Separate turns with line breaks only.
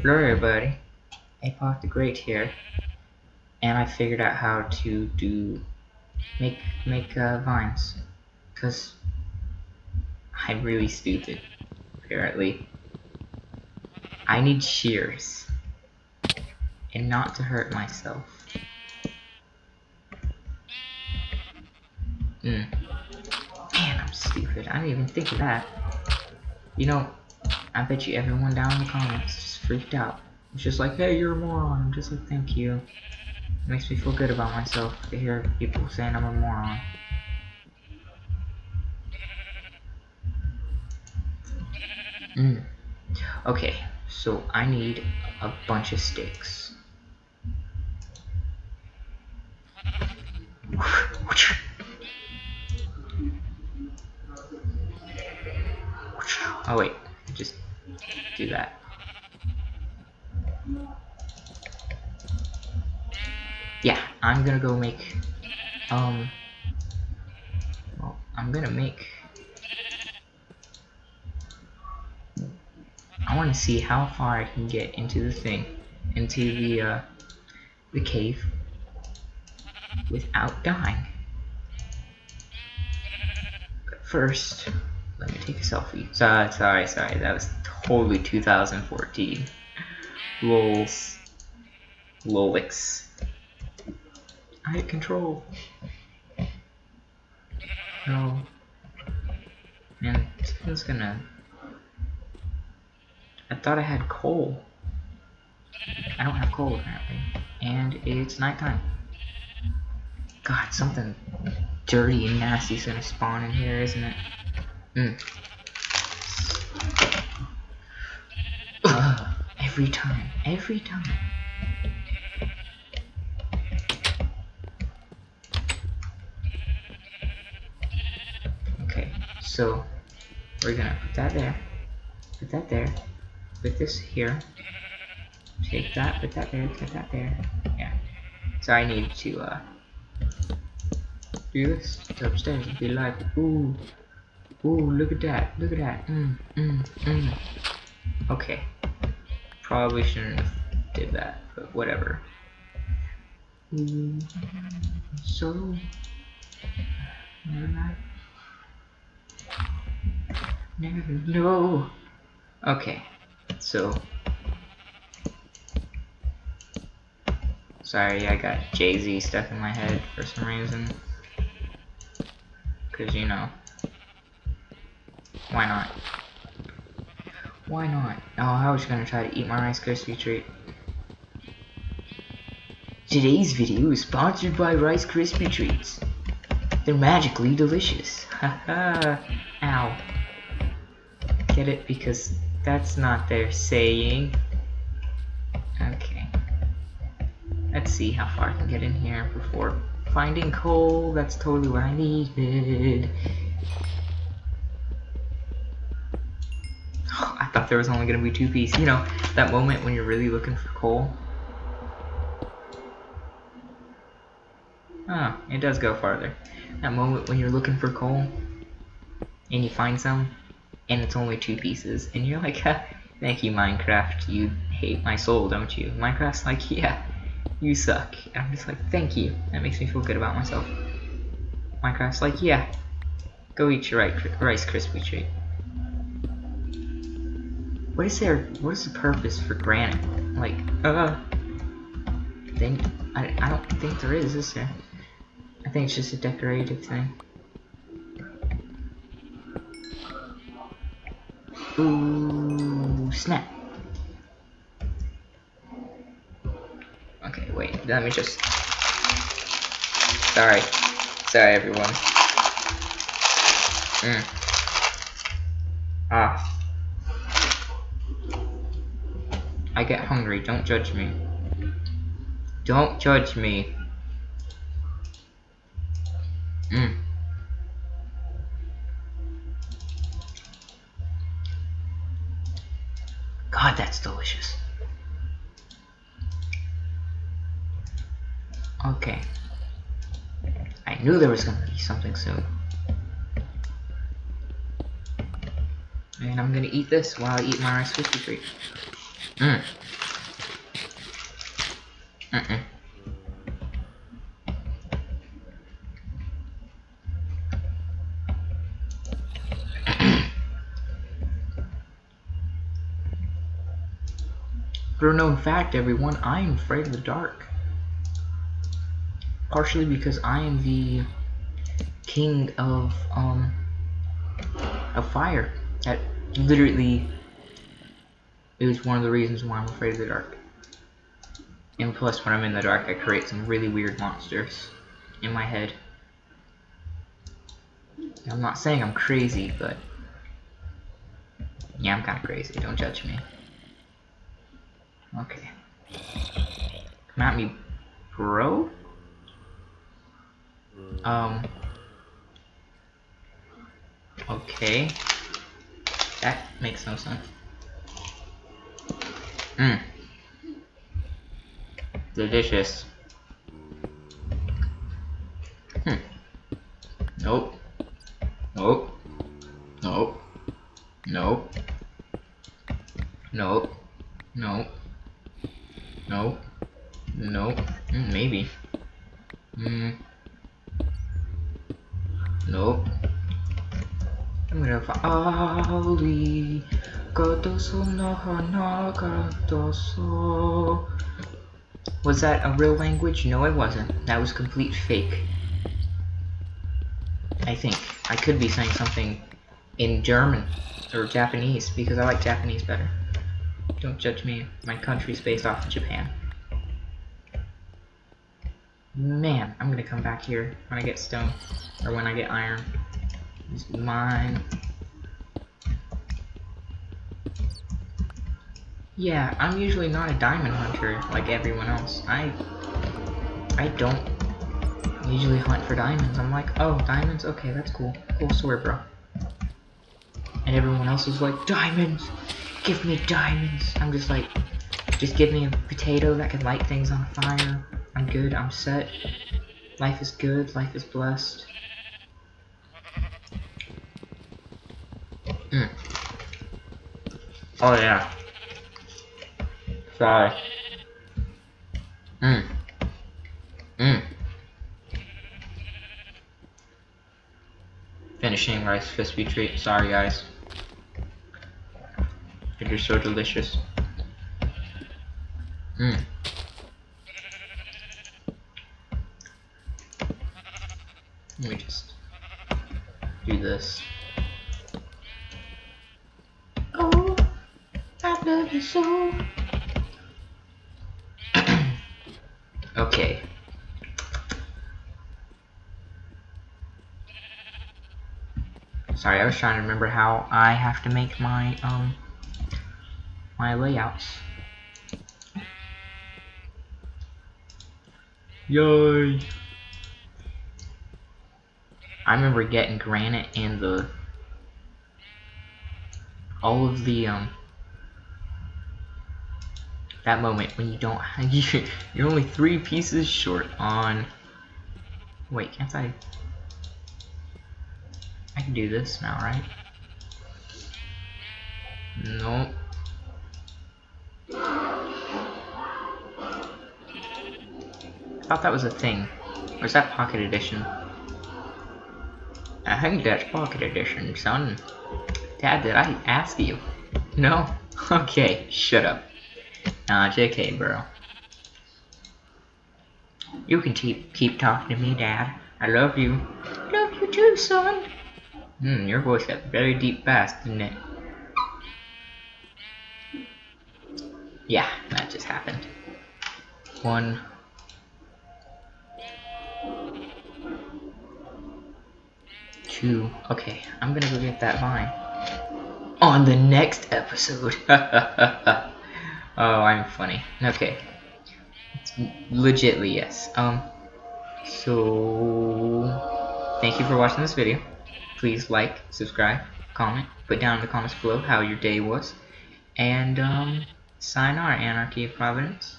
Hello everybody, Apoc the Great here, and I figured out how to make vines, cause I'm really stupid. Apparently, I need shears, and not to hurt myself. Man, I'm stupid. I didn't even think of that. You know, I bet you everyone down in the comments just freaked out. It's just like, hey, you're a moron. I'm just like, thank you. It makes me feel good about myself to hear people saying I'm a moron. Okay, so I need a bunch of sticks. Oh wait, just do that. Yeah, I'm gonna go make, well, I'm gonna make, I wanna see how far I can get into the thing, into the cave, without dying. But first, let me take a selfie. Sorry, that was totally 2014. Lols. Lolix. I had control. No. Man, someone's gonna... I thought I had coal. I don't have coal apparently. And it's nighttime. God, something dirty and nasty is gonna spawn in here, isn't it? Every time. Okay, so we're gonna put that there, put this here, take that, put that there, yeah. So I need to do this, go upstairs and be like, ooh, look at that, Okay, probably shouldn't have did that, but whatever. So, no. Okay, so sorry, I got Jay-Z stuck in my head for some reason. Cause you know, why not? Why not? Oh, I was gonna try to eat my Rice Krispie treat. Today's video is sponsored by Rice Krispie treats. They're magically delicious. Haha. Ow. Get it? Because that's not their saying. Okay. Let's see how far I can get in here before finding coal. That's totally what I needed. Oh, I thought there was only gonna be 2 pieces. You know, that moment when you're really looking for coal. Oh, it does go farther. That moment when you're looking for coal and you find some and it's only 2 pieces and you're like, thank you Minecraft, you hate my soul, don't you? Minecraft's like, yeah, you suck. And I'm just like, thank you, that makes me feel good about myself. Minecraft's like, yeah, go eat your Rice Krispie treat. What is the purpose for granite? Like, I don't think there is there? I think it's just a decorative thing. Ooh, snap. Okay, wait, let me just... Sorry everyone. I get hungry, don't judge me. Don't judge me. God, that's delicious. Okay. I knew there was gonna be something soon. And I'm gonna eat this while I eat my Rice Krispie treat. Little known fact, everyone, I am afraid of the dark. Partially because I am the king of fire. That literally is one of the reasons why I'm afraid of the dark. And plus, when I'm in the dark, I create some really weird monsters in my head. I'm not saying I'm crazy, but yeah, I'm kind of crazy. Don't judge me. Okay. Come at me, bro. Okay. That makes no sense. Delicious. Nope. Nope. Nope. Nope. Nope. Nope. Nope. Nope. Maybe. Nope. I'm gonna Ali Gotoso no Hanagadoso. Was that a real language? No, it wasn't. That was complete fake. I think. I could be saying something in German or Japanese because I like Japanese better. Don't judge me. My country's based off of Japan. Man, I'm gonna come back here when I get stone or when I get iron. It's mine. Yeah, I'm usually not a diamond hunter like everyone else. I don't usually hunt for diamonds. I'm like, oh, diamonds? Okay, that's cool. Cool sword, bro. And everyone else is like, diamonds! Give me diamonds! I'm just like, just give me a potato that can light things on fire. I'm good, I'm set. Life is good, life is blessed. Oh yeah. Sorry. Finishing Rice Krispie treat. Sorry guys. They're so delicious. Let me just do this. Oh, I love you so. Okay. Sorry, I was trying to remember how I have to make my my layouts. Yay! I remember getting granite and all of the that moment when you don't you're only 3 pieces short on. Wait, can't I can do this now, right? Nope. I thought that was a thing. Or is that Pocket Edition? I think that's Pocket Edition, son. Dad, did I ask you? No? Okay, shut up. Nah, JK, bro. You can keep talking to me, Dad. I love you. Love you too, son. Your voice got very deep fast, didn't it? Yeah, that just happened. 1. Two. Okay, I'm gonna go get that vine. On the next episode. Oh, I'm funny. Okay. It's legitly yes. So thank you for watching this video. Please like, subscribe, comment, put down in the comments below how your day was. And sayonara, Anarchy of Providence.